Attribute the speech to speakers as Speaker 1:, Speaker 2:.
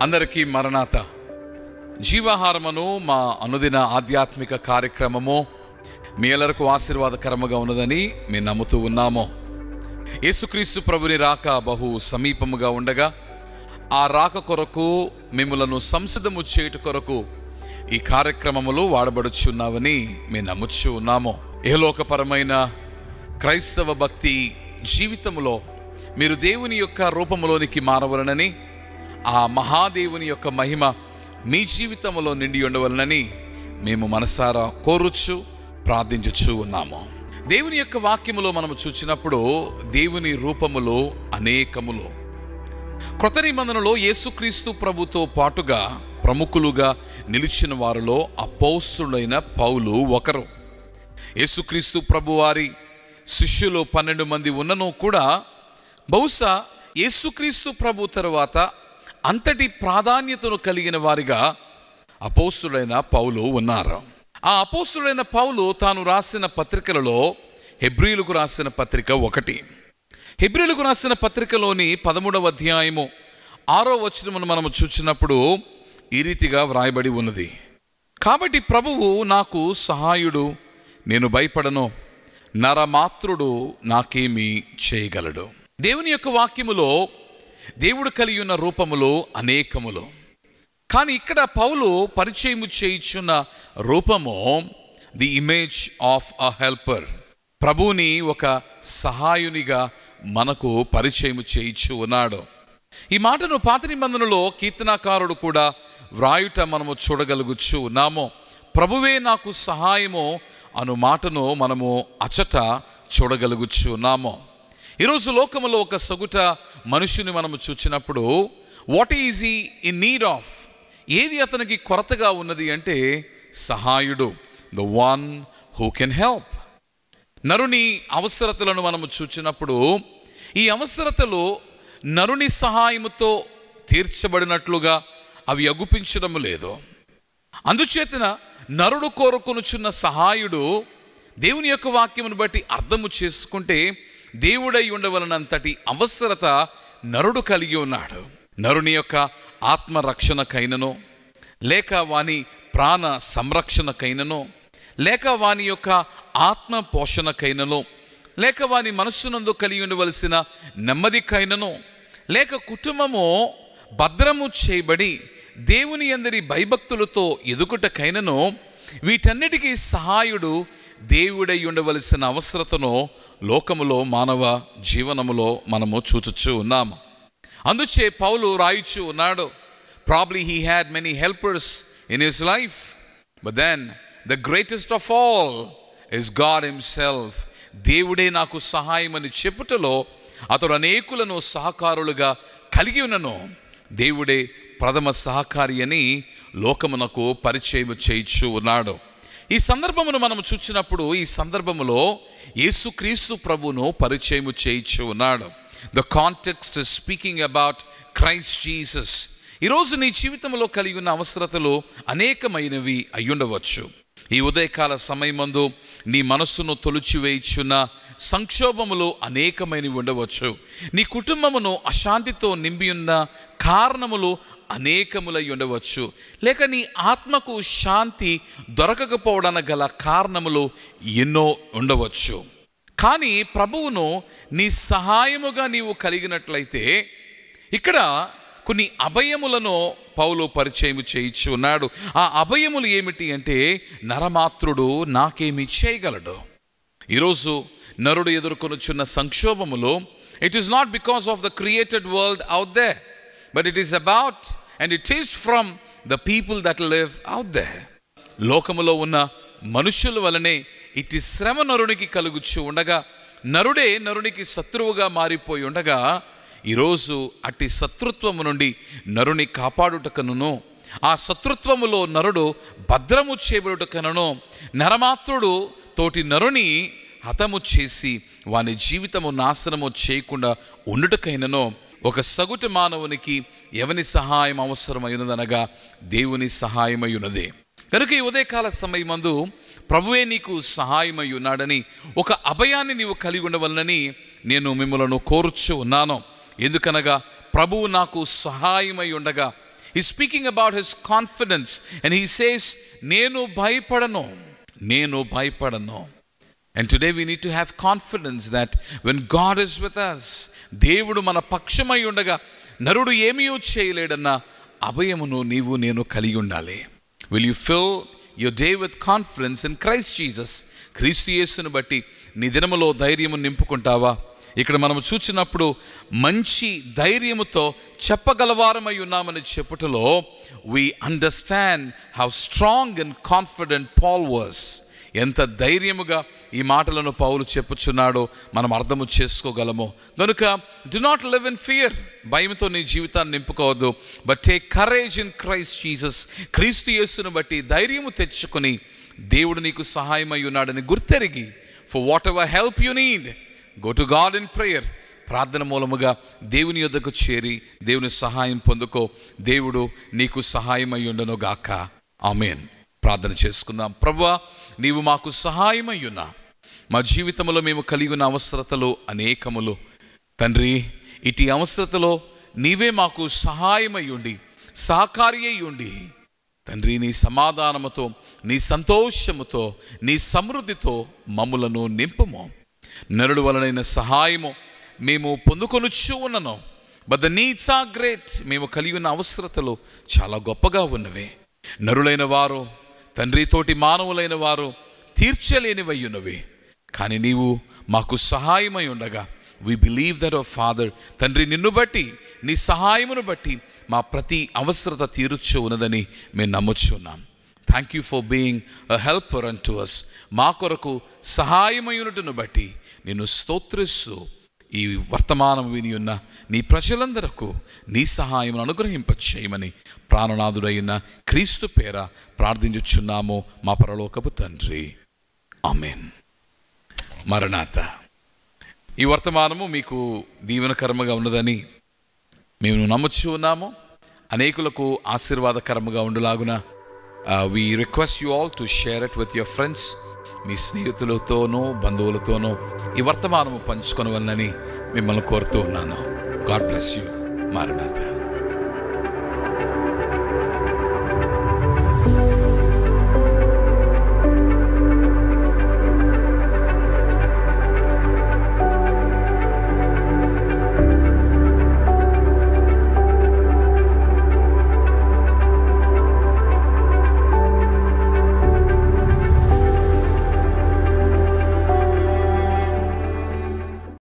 Speaker 1: అందరికీ మరణాత. జీవాహారమును మా అనుదిన ఆధ్యాత్మిక కార్యక్రమము మీ ಎಲ್ಲರಿಗೂ ఆశీర్వాదకరముగా ఉన్నదని మేము నమ్ముతూ ఉన్నాము. యేసుక్రీస్తు ప్రభుని రాక బహు సమీపముగా ఉండగా ఆ రాక కొరకు మిమ్ములను సంసిద్ధము చేయుట కొరకు ఈ కార్యక్రమములు వాడబడుచున్నావని మేము నమ్ముచూ ఉన్నాము. ఇహలోకపరమైన క్రైస్తవ భక్తి జీవితములో మీరు దేవుని యొక్క రూపములోనికి మారవలనని, ఆ మహాదేవుని యొక్క మహిమ మీ జీవితంలో నిండి ఉండవలనని మేము మనసారా కోరుచు ప్రార్థించుచూ ఉన్నాము. దేవుని యొక్క వాక్యములో మనము చూచినప్పుడు దేవుని రూపములు అనేకములు. క్రొత్త నిబంధనలో యేసుక్రీస్తు ప్రభుతో పాటుగా ప్రముఖులుగా నిలిచిన వారిలో అపోస్తలుడైన పౌలు ఒకరు. యేసుక్రీస్తు ప్రభు వారి శిష్యులు 12 మంది ఉన్నను కూడా బహుశా యేసుక్రీస్తు ప్రభు తరువాత అంతటి ప్రాధాన్యతను కలిగిన వారిగా అపోస్తలుడైన పౌలు ఉన్నారు. ఆ అపోస్తలుడైన పౌలు తాను రాసిన పత్రికలలో హెబ్రీయులకు రాసిన పత్రిక ఒకటి. హెబ్రీయులకు రాసిన పత్రికలోని 13వ అధ్యాయము 6వ వచనమును మనము చూచినప్పుడు ఈ రీతిగా వ్రాయబడి ఉన్నది. కాబట్టి ప్రభువు నాకు సహాయుడు, నేను భయపడను, నరమాత్రుడు నాకేమీ చేయగలడు. దేవుని యొక్క వాక్యములో దేవుడు కలిగి ఉన్న రూపములు అనేకములు. కానీ ఇక్కడ పౌలు పరిచయము చేయుచున్న రూపము the image of a helper. ప్రభువుని ఒక సహాయునిగా మనకు పరిచయము చేయించు ఉన్నాడు. ఈ మాటను పాత నిబంధనలో కీర్తనాకారుడు కూడా వ్రాయుట మనము చూడగలుగుచు ఉన్నాము. ప్రభువే నాకు సహాయము అను మాటను మనము అచట చూడగలుగుచు ఉన్నాము. ఈరోజు లోకములో ఒక సగుట మనుషుని మనము చూచినప్పుడు what is he in need of, ఏది అతనికి కొరతగా ఉన్నది అంటే సహాయుడు, the one who can help. నరుని అవసరతలను మనము చూచినప్పుడు ఈ అవసరతలు నరుని సహాయముతో తీర్చబడినట్లుగా అవి అగుపించడం లేదు. అందుచేతన నరుడు కోరుకొనుచున్న సహాయుడు దేవుని యొక్క వాక్యమును బట్టి అర్థము చేసుకుంటే దేవుడై ఉండవలనంతటి అవసరత నరుడు కలిగి ఉన్నాడు. నరుని యొక్క ఆత్మరక్షణకైనను, లేక వాని ప్రాణ సంరక్షణకైనను, లేక వాని యొక్క ఆత్మ పోషణకైనను, లేక వాని మనస్సునందు కలిగి ఉండవలసిన నెమ్మదికైనను, లేక కుటుంబము భద్రము చేయబడి దేవుని అందరి భయభక్తులతో ఎదుగుటకైనను, వీటన్నిటికీ సహాయుడు దేవుడై ఉండవలసిన అవసరతను లోకములో మానవ జీవనములో మనము చూచుచూ ఉన్నాము. అందుచే పౌలు రాయిచూ ఉన్నాడు, probably he had many helpers in his life, but then the greatest of all is God himself. దేవుడే నాకు సహాయం అని చెప్పుటలో అతడు అనేకులను సహకారులుగా కలిగి ఉన్నను. దేవుడే ప్రథమ సహకారి అని లోకమునకు పరిచయం చేయించు ఉన్నాడు. ఈ సందర్భమును మనం చూచినప్పుడు ఈ సందర్భములో యేసుక్రీస్తు ప్రభును పరిచయం చేయించు ఉన్నాడు. The context is speaking about Christ Jesus. ఈరోజు నీ జీవితంలో కలిగి ఉన్న అవసరతలు అనేకమైనవి అయ్యుండవచ్చు. ఈ ఉదయకాల సమయమందు నీ మనస్సును తొలిచివేయుచున్న సంక్షోభములు అనేకమైనవి ఉండవచ్చు. నీ కుటుంబమును అశాంతితో నింపి ఉన్న కారణములు అనేకములై ఉండవచ్చు. లేక నీ ఆత్మకు శాంతి దొరకకపోవడానికి గల కారణములు ఎన్నో ఉండవచ్చు. కానీ ప్రభువును నీ సహాయముగా నీవు కలిగినట్లయితే ఇక్కడ కొన్ని అభయములను పౌలు పరిచయం చేయించు ఉన్నాడు. ఆ అభయములు ఏమిటి అంటే నరమాత్రుడు నాకేమి చేయగలడు. ఈరోజు నరుడు ఎదుర్కొనుచున్న సంక్షోభములు it is not because of the created world out there, but it is about and it is from the people that live out there. లోకములో ఉన్న మనుషుల వలనే ఇటు శ్రమ నరునికి కలుగుచు ఉండగా, నరుడే నరునికి శత్రువుగా మారిపోయి ఉండగా, ఈరోజు అట్టి శత్రుత్వము నుండి నరుని కాపాడుటకను, ఆ శత్రుత్వములో నరుడు భద్రము చేయబడుటకను, నరమాత్రుడు తోటి నరుని హతము చేసి వాని జీవితము నాశనము చేయకుండా ఉండుటకైనను ఒక సగుటు మానవునికి ఎవని సహాయం అవసరమైనదనగా దేవుని సహాయమై ఉన్నది. కనుక ఈ ఉదయకాల సమయమందు ప్రభువే నీకు సహాయమై ఉన్నాడని ఒక అభయాన్ని నీవు కలిగి ఉండవలనని నేను మిమ్మలను కోరుచు ఉన్నాను. ఎందుకనగా ప్రభువు నాకు సహాయమై ఉండగా He's speaking about his confidence and he says, నేను భయపడను. And today we need to have confidence that when God is with us, దేవుడు మన పక్షమై ఉండగా నరుడు ఏమీ చేయలేడన్న అభయమును నీవు నేను కలిగి ఉండాలి. Will you fill your day with confidence in Christ Jesus? క్రీస్తు యేసును బట్టి నీ దినములో ధైర్యము నింపుకుంటావా? ఇక్కడ మనం చూచినప్పుడు మంచి ధైర్యముతో చెప్పగలవారమై ఉన్నామని చెప్పుటలో we understand how strong and confident Paul was. ఎంత ధైర్యముగా ఈ మాటలను పౌలు చెప్పుచున్నాడో మనం అర్థము చేసుకోగలము. కనుక do not live in fear, భయంతో నీ జీవితాన్ని నింపుకోవద్దు. But take courage in Christ Jesus. క్రీస్తు యేసును బట్టి ధైర్యము తెచ్చుకొని దేవుడు నీకు సహాయమై ఉన్నాడని గుర్తెరిగి, for whatever help you need, go to God in prayer. ప్రార్థన మూలముగా దేవుని యొద్దకు చేరి దేవుని సహాయం పొందుకో. దేవుడు నీకు సహాయమై ఉండను గాక. ఆమేన్. ప్రార్థన చేసుకుందాం. ప్రభువా, నీవు మాకు సహాయమై ఉన్నా. మా జీవితంలో మేము కలిగి ఉన్న అవసరతలు అనేకములు తండ్రి. ఇటు అవసరతలో నీవే మాకు సహాయమై ఉండి సహకారి అయి ఉండి తండ్రి, నీ సమాధానముతో, నీ సంతోషముతో, నీ సమృద్ధితో మమ్ములను నింపుము. నరుడు వలనైన సహాయము మేము పొందుకొనుచు ఉన్నను. But the needs are great. మేము కలిగి ఉన్న అవసరతలు చాలా గొప్పగా ఉన్నవి. నరులైన వారు తండ్రి, తోటి మానవులైన వారు తీర్చలేనివయ్యున్నవి. కానీ నీవు మాకు సహాయమై ఉండగా we believe that, oh Father, తండ్రి, నిన్ను బట్టి, నీ సహాయమును బట్టి మా ప్రతి అవసరత తీర్చు ఉన్నదని మేము నమ్ముచున్నాం. Thank you for being a helper unto us. మా కొరకు సహాయమయునుటను బట్టి నిన్ను స్తోత్రిస్తూ ఈ వర్తమానం విని ఉన్న నీ ప్రజలందరకు నీ సహాయమును అనుగ్రహింపచేయమని ప్రాణనాథుడైన క్రీస్తు పేర ప్రార్థించుచున్నాము మా పరలోకపు తండ్రి. ఆమేన్. మరణాత. ఈ వర్తమానము మీకు దీవెనకరముగా ఉన్నదని మేము నమ్ముచు ఉన్నాము. అనేకులకు ఆశీర్వాదకరముగా ఉండులాగున we request you all to share it with your friends. మీ స్నేహితులతోనూ బంధువులతోనూ ఈ వర్తమానము పంచుకొనవలనని మిమ్మల్ని కోరుతూ ఉన్నాను. God bless you. మరణాత.